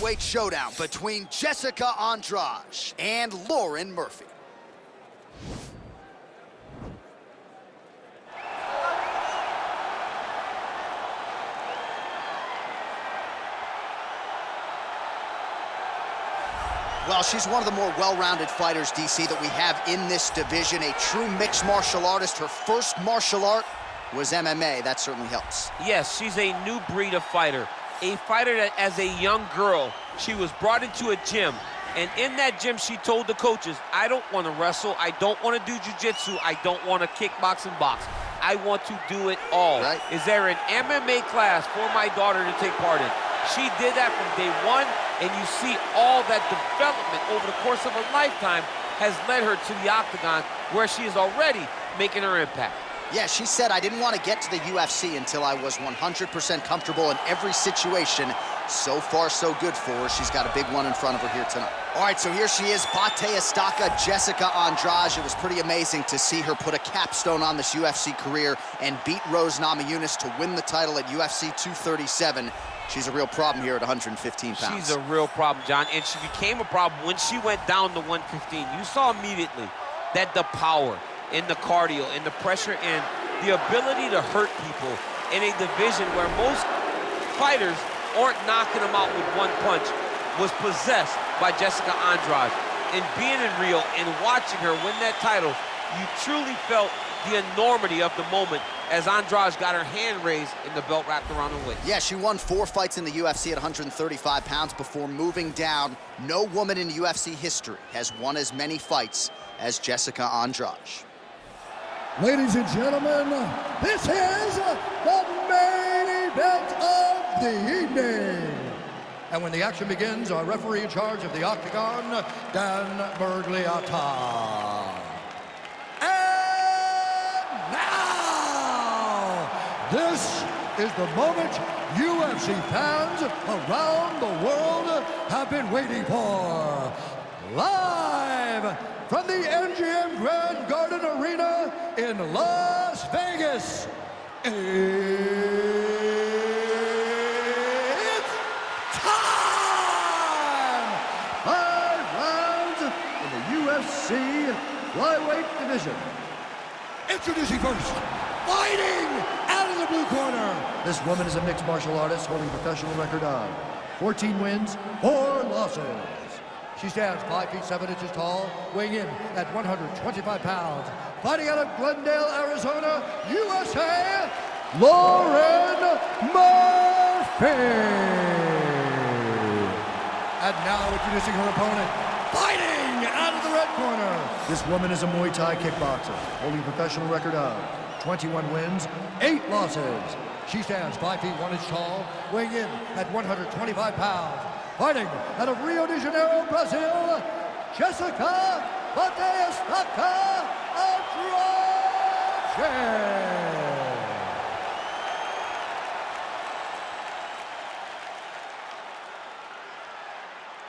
heavyweight showdown between Jessica Andrade and Lauren Murphy. Well, she's one of the more well-rounded fighters, DC, that we have in this division. A true mixed martial artist. Her first martial art was MMA. That certainly helps. Yes, she's a new breed of fighter. A fighter that, as a young girl, she was brought into a gym. And in that gym, she told the coaches, I don't want to wrestle. I don't want to do jiu-jitsu. I don't want to kickbox and box. I want to do it all. Right. Is there an MMA class for my daughter to take part in? She did that from day one. And you see all that development over the course of a lifetime has led her to the octagon, where she is already making her impact. Yeah, she said, I didn't want to get to the UFC until I was 100% comfortable in every situation. So far, so good for her. She's got a big one in front of her here tonight. All right, so here she is, Bate Estaca, Jessica Andrade. It was pretty amazing to see her put a capstone on this UFC career and beat Rose Namajunas to win the title at UFC 237. She's a real problem here at 115 pounds. She's a real problem, John, and she became a problem when she went down to 115. You saw immediately that the power and the cardio and the pressure and the ability to hurt people in a division where most fighters aren't knocking them out with one punch was possessed by Jessica Andrade. And being in Rio and watching her win that title, you truly felt the enormity of the moment as Andrade got her hand raised and the belt wrapped around her waist. Yeah, she won 4 fights in the UFC at 135 pounds before moving down. No woman in UFC history has won as many fights as Jessica Andrade. Ladies and gentlemen, this is the main event of the evening. And when the action begins, our referee in charge of the octagon, Dan Bergliata. This is the moment UFC fans around the world have been waiting for. Live from the MGM Grand Garden Arena in Las Vegas, it's time! 5 rounds in the UFC flyweight division. Introducing first, fighting out of the blue corner. This woman is a mixed martial artist holding a professional record of 14 wins, 4 losses. She stands 5 feet 7 inches tall, weighing in at 125 pounds. Fighting out of Glendale, Arizona, USA, Lauren Murphy. And now introducing her opponent, fighting out of the red corner. This woman is a Muay Thai kickboxer, holding a professional record of 21 wins, 8 losses. She stands 5 feet 1 inch tall, weighing in at 125 pounds. Fighting out of Rio de Janeiro, Brazil, Jessica Bate Estaca Andrade.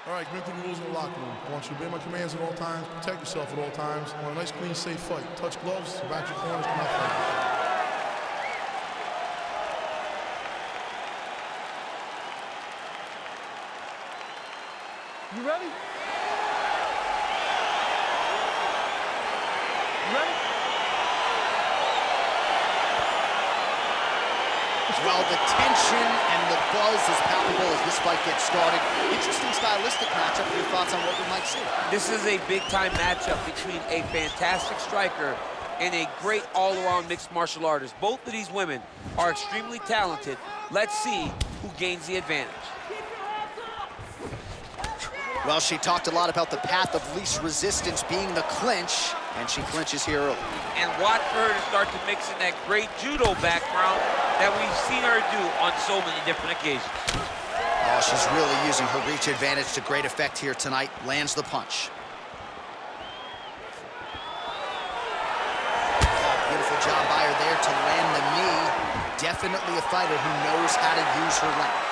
All right, commit to the rules in the locker room. I want you to obey my commands at all times, protect yourself at all times. I want a nice, clean, safe fight. Touch gloves, back your corners, come out fighting. You ready? You ready? Well, the tension and the buzz is palpable as this fight gets started. Interesting stylistic matchup. Your thoughts on what we might see? This is a big-time matchup between a fantastic striker and a great all-around mixed martial artist. Both of these women are extremely talented. Let's see who gains the advantage. Well, she talked a lot about the path of least resistance being the clinch, and she clinches here early. And watch for her to start to mix in that great judo background that we've seen her do on so many different occasions. Oh, she's really using her reach advantage to great effect here tonight. Lands the punch. Oh, beautiful job by her there to land the knee. Definitely a fighter who knows how to use her length.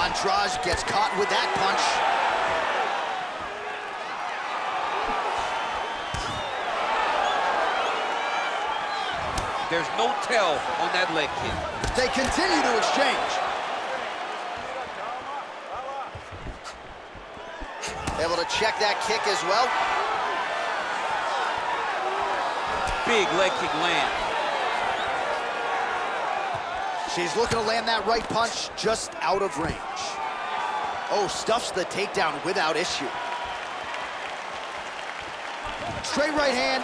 Andrade gets caught with that punch. There's no tell on that leg kick. They continue to exchange. Able to check that kick as well. Big leg kick land. She's looking to land that right punch just out of range. Oh, stuffs the takedown without issue. Straight right hand,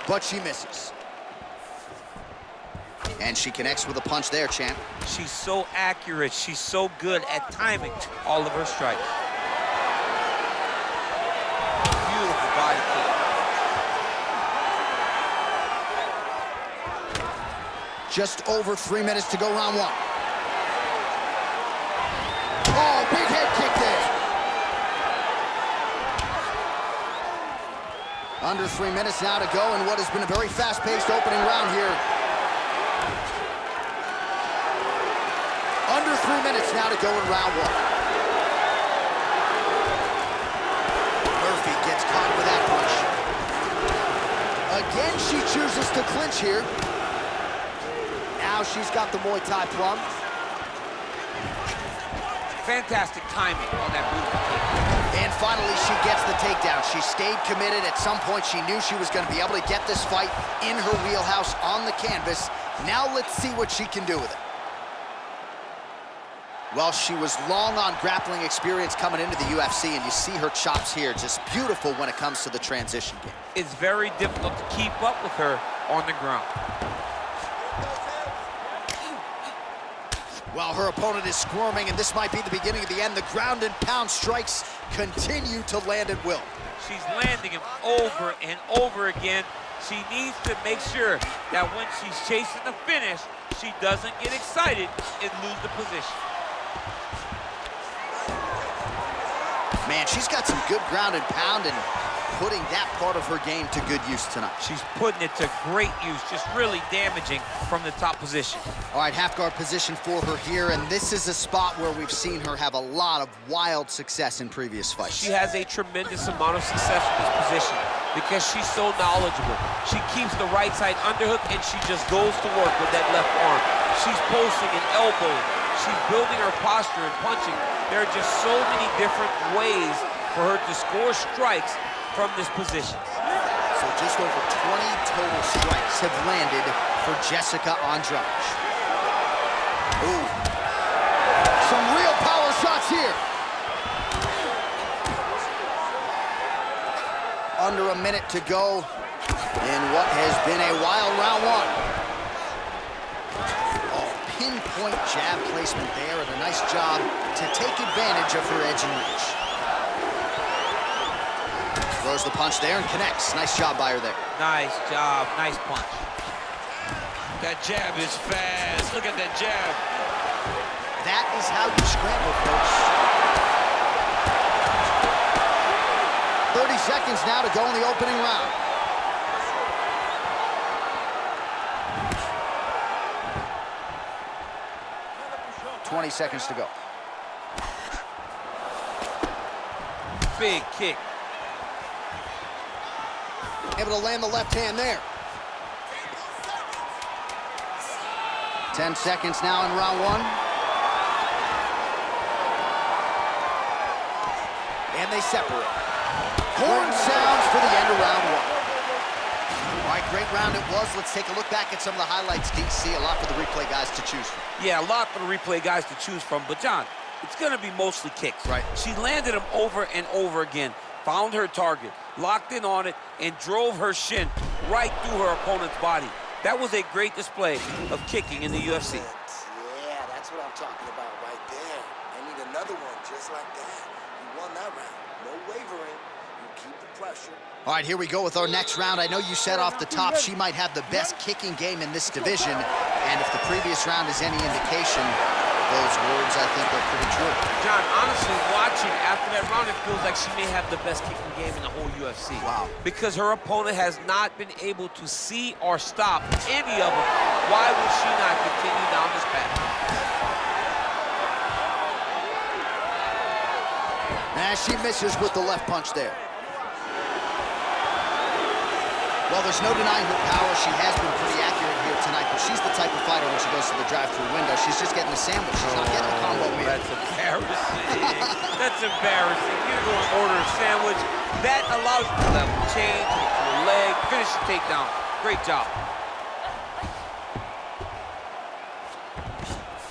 but she misses. And she connects with a punch there, champ. She's so accurate. She's so good at timing all of her strikes. Beautiful body kick. Just over 3 minutes to go, round one. Oh, big head kick there. Under 3 minutes now to go in what has been a very fast-paced opening round here. Under 3 minutes now to go in round one. Murphy gets caught with that punch. Again, she chooses to clinch here. Now she's got the Muay Thai plum. Fantastic timing on that beautiful kick. And finally, she gets the takedown. She stayed committed. At some point, she knew she was going to be able to get this fight in her wheelhouse on the canvas. Now let's see what she can do with it. Well, she was long on grappling experience coming into the UFC, and you see her chops here, just beautiful when it comes to the transition game. It's very difficult to keep up with her on the ground. Well, her opponent is squirming, and this might be the beginning of the end. The ground and pound strikes continue to land at will. She's landing him over and over again. She needs to make sure that when she's chasing the finish, she doesn't get excited and lose the position. Man, she's got some good ground and pound and putting that part of her game to good use tonight. She's putting it to great use, just really damaging from the top position. All right, half guard position for her here, and this is a spot where we've seen her have a lot of wild success in previous fights. She has a tremendous amount of success in this position because she's so knowledgeable. She keeps the right side underhook, and she just goes to work with that left arm. She's posting and elbowing. She's building her posture and punching. There are just so many different ways for her to score strikes from this position. So just over 20 total strikes have landed for Jessica Andrade. Ooh. Some real power shots here. Under a minute to go in what has been a wild round one. Oh, pinpoint jab placement there, and a nice job to take advantage of her edge and reach. Throws the punch there and connects. Nice job by her there. Nice job, nice punch. That jab is fast. Look at that jab. That is how you scramble, folks. 30 seconds now to go in the opening round. $20 seconds to go. Big kick. Able to land the left hand there. 10 seconds now in round one. And they separate. Horn sounds for the end of round one. All right, great round it was. Let's take a look back at some of the highlights, DC. A lot for the replay guys to choose from. Yeah, a lot for the replay guys to choose from. But, John, it's going to be mostly kicks. Right. She landed them over and over again, found her target, locked in on it, and drove her shin right through her opponent's body. That was a great display of kicking in the UFC. Yeah, that's what I'm talking about right there. I need another one just like that. You won that round. No wavering. You keep the pressure. All right, here we go with our next round. I know you said off the top she might have the best kicking game in this division, and if the previous round is any indication, those words, I think, are pretty true. John, honestly, watching after that round, it feels like she may have the best kicking game in the whole UFC. Wow. Because her opponent has not been able to see or stop any of them. Why would she not continue down this path? And she misses with the left punch there. Well, there's no denying her power. She has been pretty accurate here tonight. she's the type of fighter when she goes to the drive-thru window, she's just getting the sandwich. She's not getting the combo meal. That's embarrassing. That's embarrassing. You're going to order a sandwich. That allows you to level change, to your leg, finish the takedown. Great job.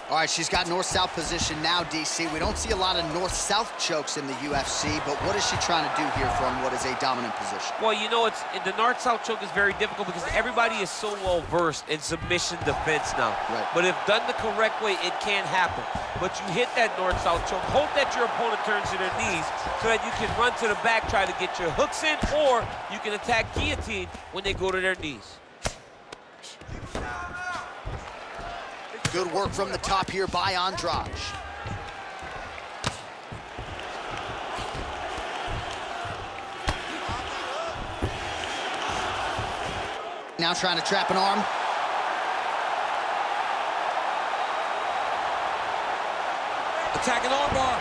All right, she's got north-south position now, DC. We don't see a lot of north-south chokes in the UFC, but what is she trying to do here from what is a dominant position? Well, you know, the north-south choke is very difficult because everybody is so well-versed in submission defense now. Right. But if done the correct way, it can happen. But you hit that north-south choke, hope that your opponent turns to their knees so that you can run to the back, try to get your hooks in, or you can attack guillotine when they go to their knees. Good work from the top here by Andrade. Now trying to trap an arm. Attacking armbar.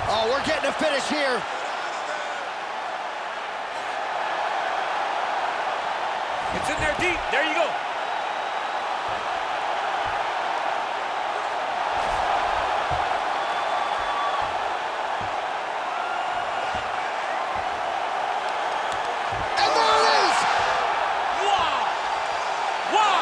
Oh, we're getting a finish here. It's in there deep. There you go. And there it is! Wow! Wow!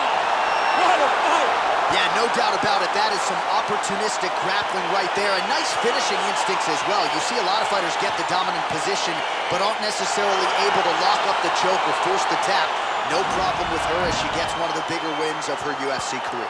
What a fight! Yeah, no doubt about it. That is some opportunistic grappling right there. And nice finishing instincts as well. You see a lot of fighters get the dominant position, but aren't necessarily able to lock up the choke or force the tap. No problem with her as she gets one of the bigger wins of her UFC career.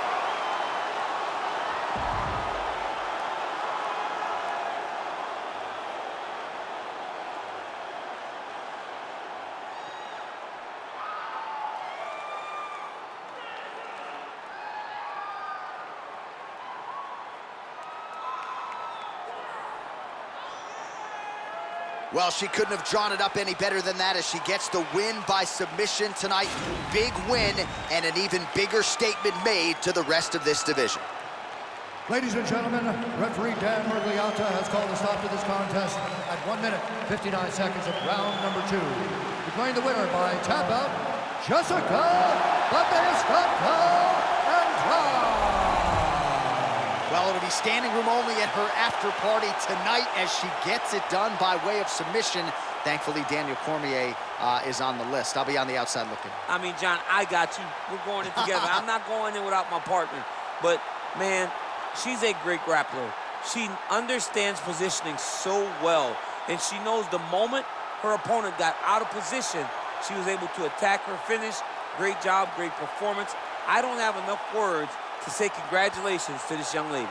Well, she couldn't have drawn it up any better than that as she gets the win by submission tonight. Big win and an even bigger statement made to the rest of this division. Ladies and gentlemen, referee Dan Murgliata has called a stop to this contest at 1 minute, 59 seconds of round number 2. Declaring the winner by tap out, Jessica Andrade. Well, it'll be standing room only at her after party tonight as she gets it done by way of submission. Thankfully, Daniel Cormier is on the list. I'll be on the outside looking. I mean, John, I got you. We're going in together. I'm not going in without my partner. But, man, she's a great grappler. She understands positioning so well. And she knows the moment her opponent got out of position, she was able to attack her finish. Great job, great performance. I don't have enough words to say congratulations to this young lady.